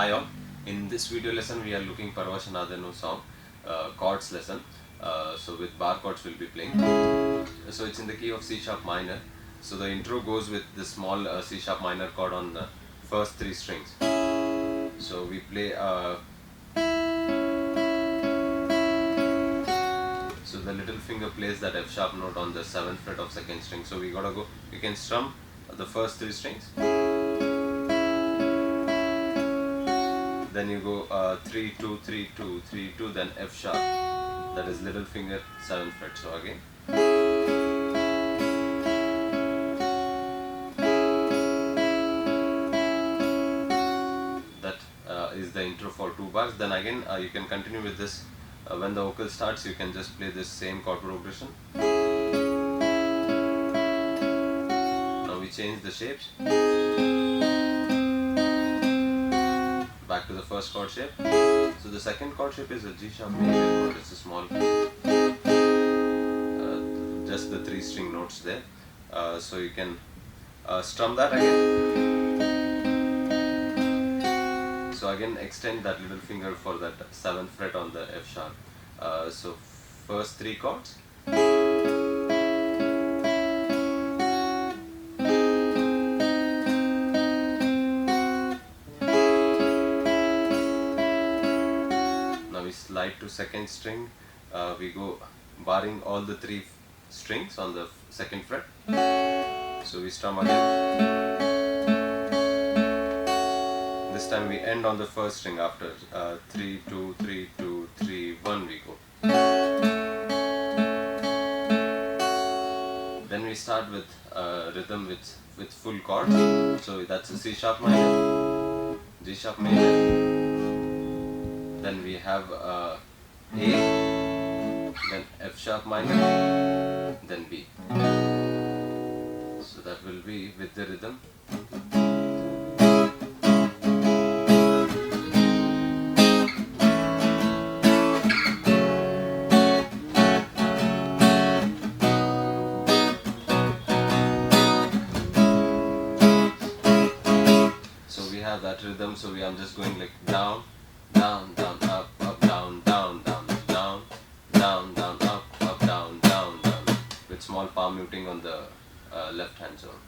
Hi all, in this video lesson we are looking Paravashanadenu song, chords lesson. So with bar chords we'll be playing. So it's in the key of C sharp minor. So the intro goes with the small C sharp minor chord on the first three strings. So we play so the little finger plays that F sharp note on the 7th fret of second string. So we gotta go, you can strum the first three strings. Then you go 3 2 3 2 3 2, then F sharp, that is little finger 7th fret. So again, that is the intro for 2 bars. Then again you can continue with this. When the vocal starts, you can just play this same chord progression. Now we change the shapes. Back to the first chord shape. So the second chord shape is a G sharp major chord. It's a small, just the 3 string notes there. So you can strum that again. So again extend that little finger for that 7th fret on the F sharp. So first 3 chords. Slide to second string, we go barring all the 3 strings on the 2nd fret. So we strum again. This time we end on the first string after 3 2 3 2 3 1 we go. Then we start with rhythm with full chords. So that's a C sharp minor, G sharp major. Then we have A, then F sharp minor, then B. So that will be with the rhythm. So we have that rhythm, so I'm just going like down, down, down, up, up, down, down, down, down, down, down, up, up, down, down, down, with small palm muting on the left hand zone.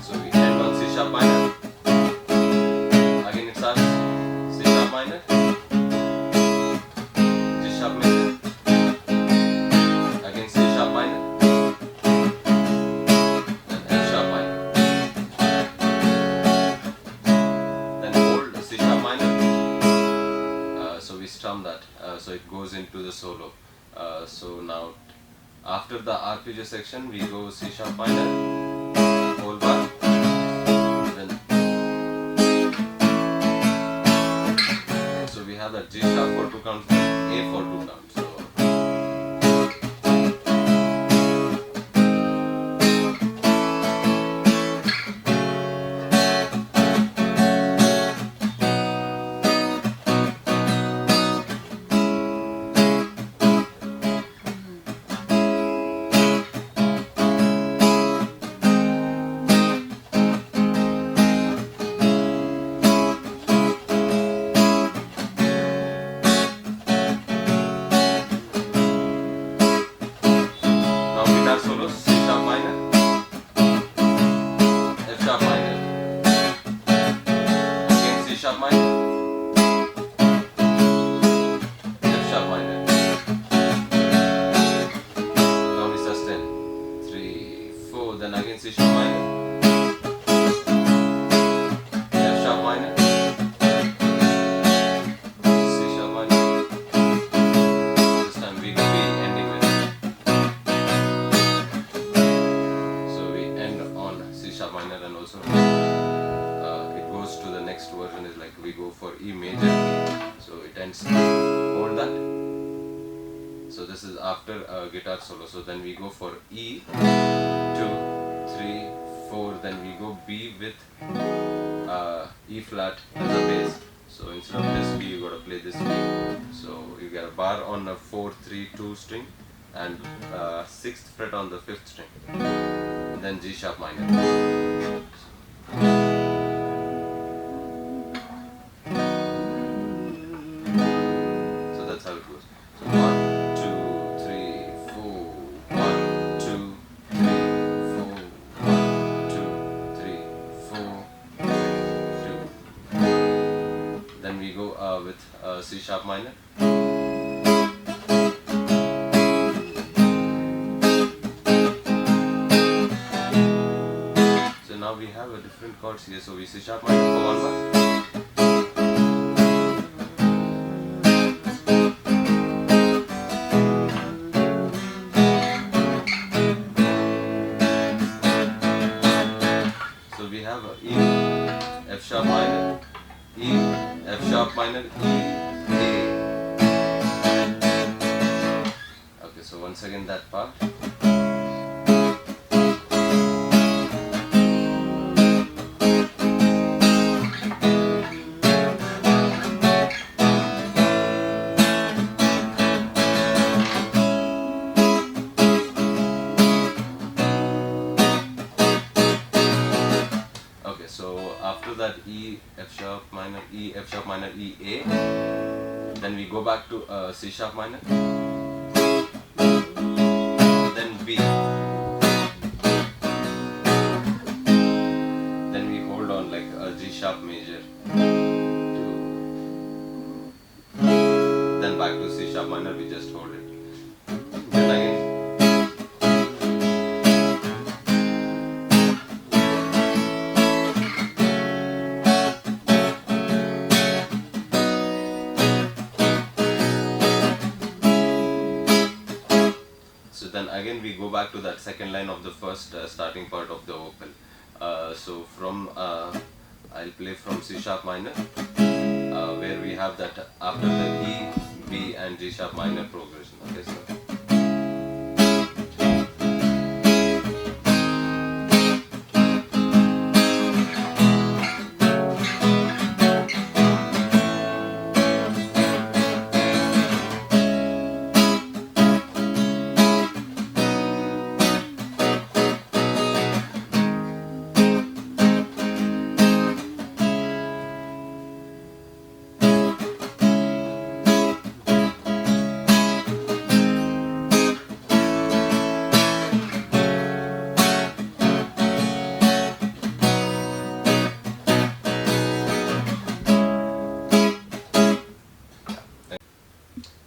So we end on C sharp minor. Again it starts C sharp minor, G sharp major, again C sharp minor, then F sharp minor, then hold C sharp minor. So we strum that, so it goes into the solo. So now after the arpeggio section we go C sharp minor, whole bar, then so we have that G sharp for 2 counts, A for 2 counts. So solo, C sharp minor, F sharp minor, again C sharp minor, F sharp minor. Now we sustain 3 4, then again C sharp minor, F sharp minor, C sharp minor. This time we will be ending with, minor, and also it goes to the next version is like we go for E major, so it ends hold that. So this is after a guitar solo. So then we go for E 2 3 4, then we go B with E flat as a bass. So instead of this B, you gotta play this B. So you get a bar on a 4-3-2 string and 6th fret on the 5th string. Then G sharp minor. So that's how it goes. So 1, 2, 3, 4. 1, 2, 3, 4. 1, 2, 3, 4. 2. Then we go with C sharp minor. So now we have a different chords here. So we C sharp minor for one bar. So we have a E, F sharp minor, E, F sharp minor, E, A. Okay, so once again that part. Okay, so after that E, F sharp minor, E, F sharp minor, E, A. Then we go back to C sharp minor. Then B. Then we hold on like a G sharp major. Then back to C sharp minor, we just hold it. Then again. So then again we go back to that second line of the first starting part of the vocal. So from I'll play from C sharp minor, where we have that after the E, B and G sharp minor progression. Okay, so.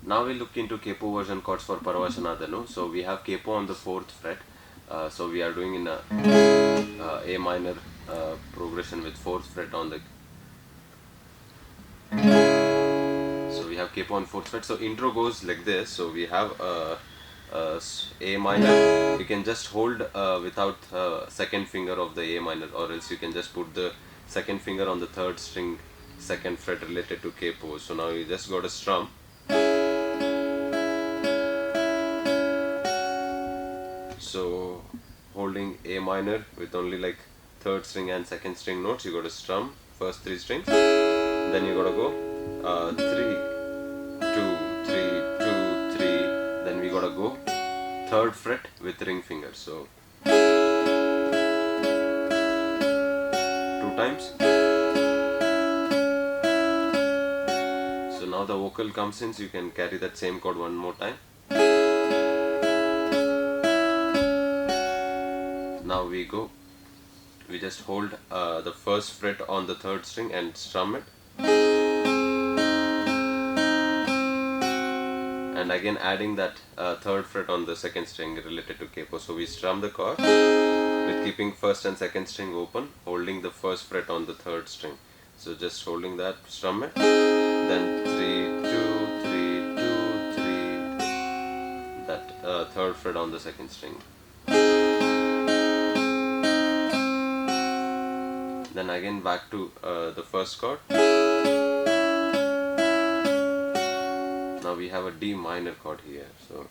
Now we look into capo version chords for Paravashanadenu. So we have capo on the 4th fret. So we are doing in a A minor progression with 4th fret on the. So we have capo on 4th fret. So intro goes like this. So we have A minor. You can just hold without second finger of the A minor, or else you can just put the second finger on the 3rd string, 2nd fret related to capo. So now you just got to strum. So holding A minor with only like 3rd string and 2nd string notes, you got to strum first 3 strings. Then you got to go 3, 2, 3, 2, 3. Then we got to go 3rd fret with ring finger. So 2 times. So now the vocal comes in, so you can carry that same chord one more time. Now we just hold the 1st fret on the 3rd string and strum it, and again adding that 3rd fret on the 2nd string related to capo. So we strum the chord with keeping 1st and 2nd string open, holding the 1st fret on the 3rd string. So just holding that, strum it, then 3, 2, 3, 2, 3, that 3rd fret on the 2nd string. Then again back to the 1st chord. Now we have a D minor chord here. So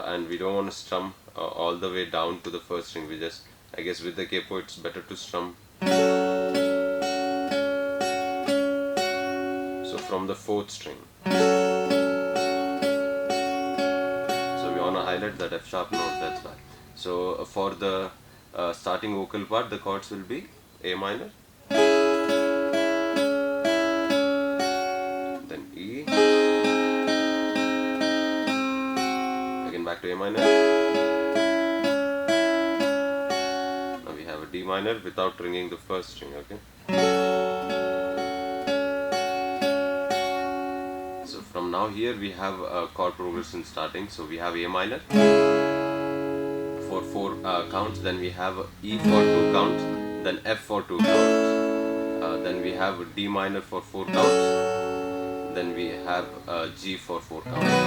and we don't want to strum all the way down to the 1st string. We just I guess with the capo it's better to strum. So from the 4th string. So we want to highlight that F sharp note, that's why. So for the starting vocal part, the chords will be A minor, then E, again back to A minor. Now we have a D minor without ringing the 1st string, okay? So from now here we have a chord progression starting. So we have A minor for 4 counts, then we have E for 2 counts, then F for 2 counts, then we have D minor for 4 counts, then we have G for 4 counts.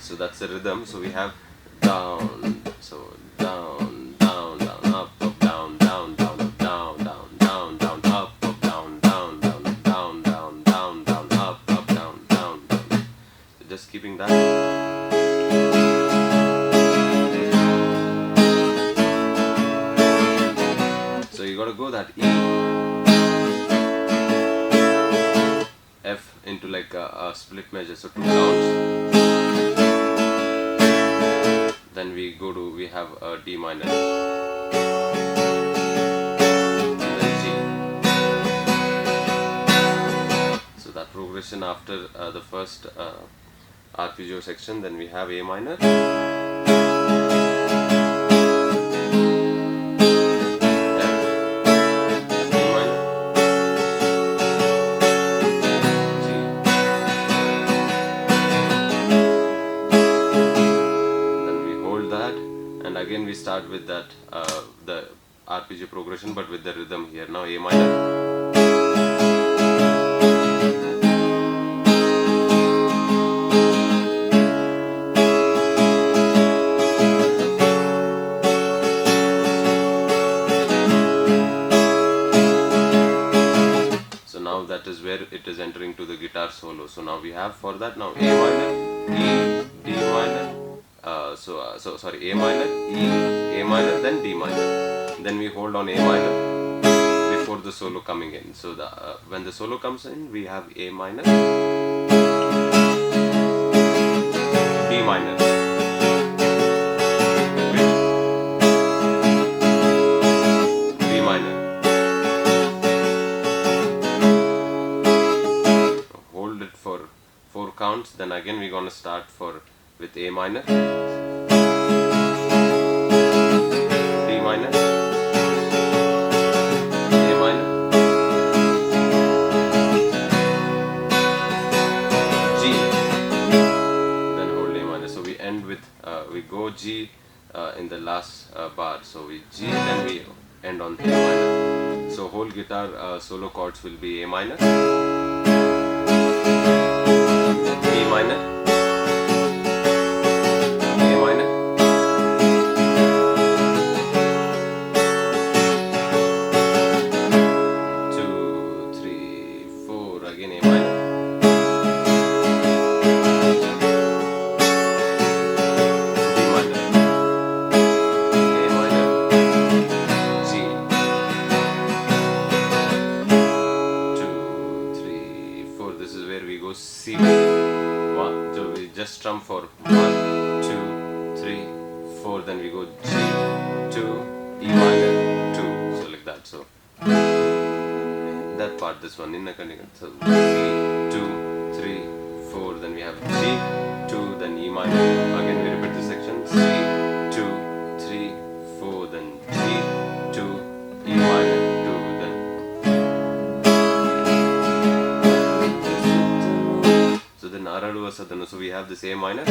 So, so that's the rhythm. So we have down, so down, down, down, up, up, down, down, down, up, down, down, down, down, up, up, down, down, down, down, down, down, down, up, up, down, down, down. So just keeping that. So you gotta go that E, F into like a split measure, so 2 counts. Then we have a D minor, and then G. So that progression after the first arpeggio section, then we have A minor, F, D minor, G. And again we start with that the arpeggio progression, but with the rhythm here. Now A minor, so now that is where it is entering to the guitar solo. So now we have for that now A minor, E, D minor. Sorry, A minor, E, A minor, then D minor. Then we hold on A minor before the solo coming in. So when the solo comes in, we have A minor, D minor, D minor. Hold it for 4 counts. Then again we're gonna start with A minor, D minor, A minor, G, then hold A minor. So we end with we go G in the last bar. So we G, then we end on A minor. So whole guitar solo chords will be A minor, D minor, C. So we just strum for 1, 2, 3, 4. Then we go G, 2, E minor, 2. So like that. So that part, this one. So C, 2, 3, 4. Then we have G, 2, then E minor. Again we repeat this section. C, 2, 3, 4. Then G, 2, E minor, 2. Then so we have this A minor, E,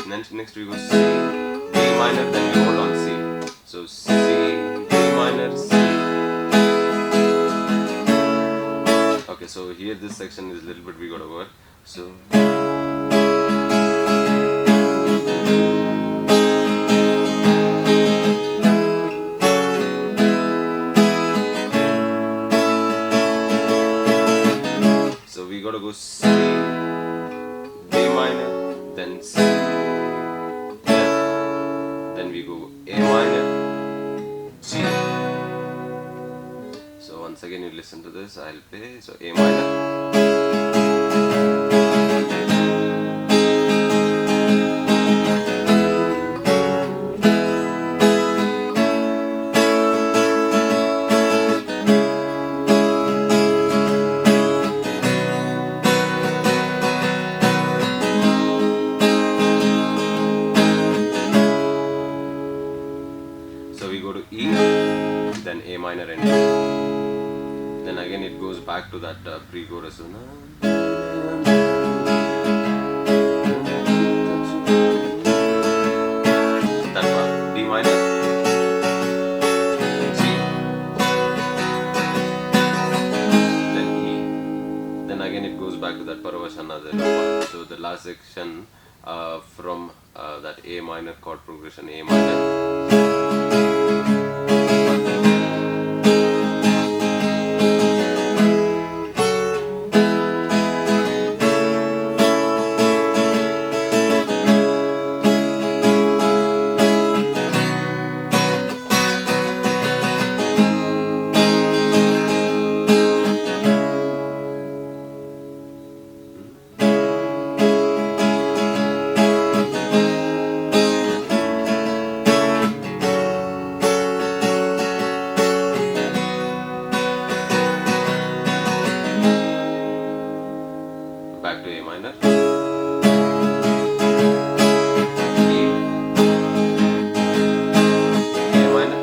and then next we go C, D minor, then we hold on C. So C, D minor, C. Okay, So here this section is a little bit we gotta work. So we gotta go C, D minor, then C, then we go A minor, G. So once again you listen to this, I'll play. So A minor, so we go to E, then A minor and D. Then again it goes back to that pre-chorus. That part, D minor, C, then E. Then again it goes back to that Paravashanadenu part. So the last section from that A minor chord progression, A minor. Back to A minor, E, A minor,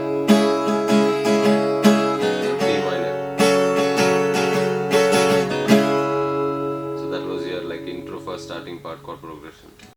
D minor. So that was your like intro for starting part chord progression.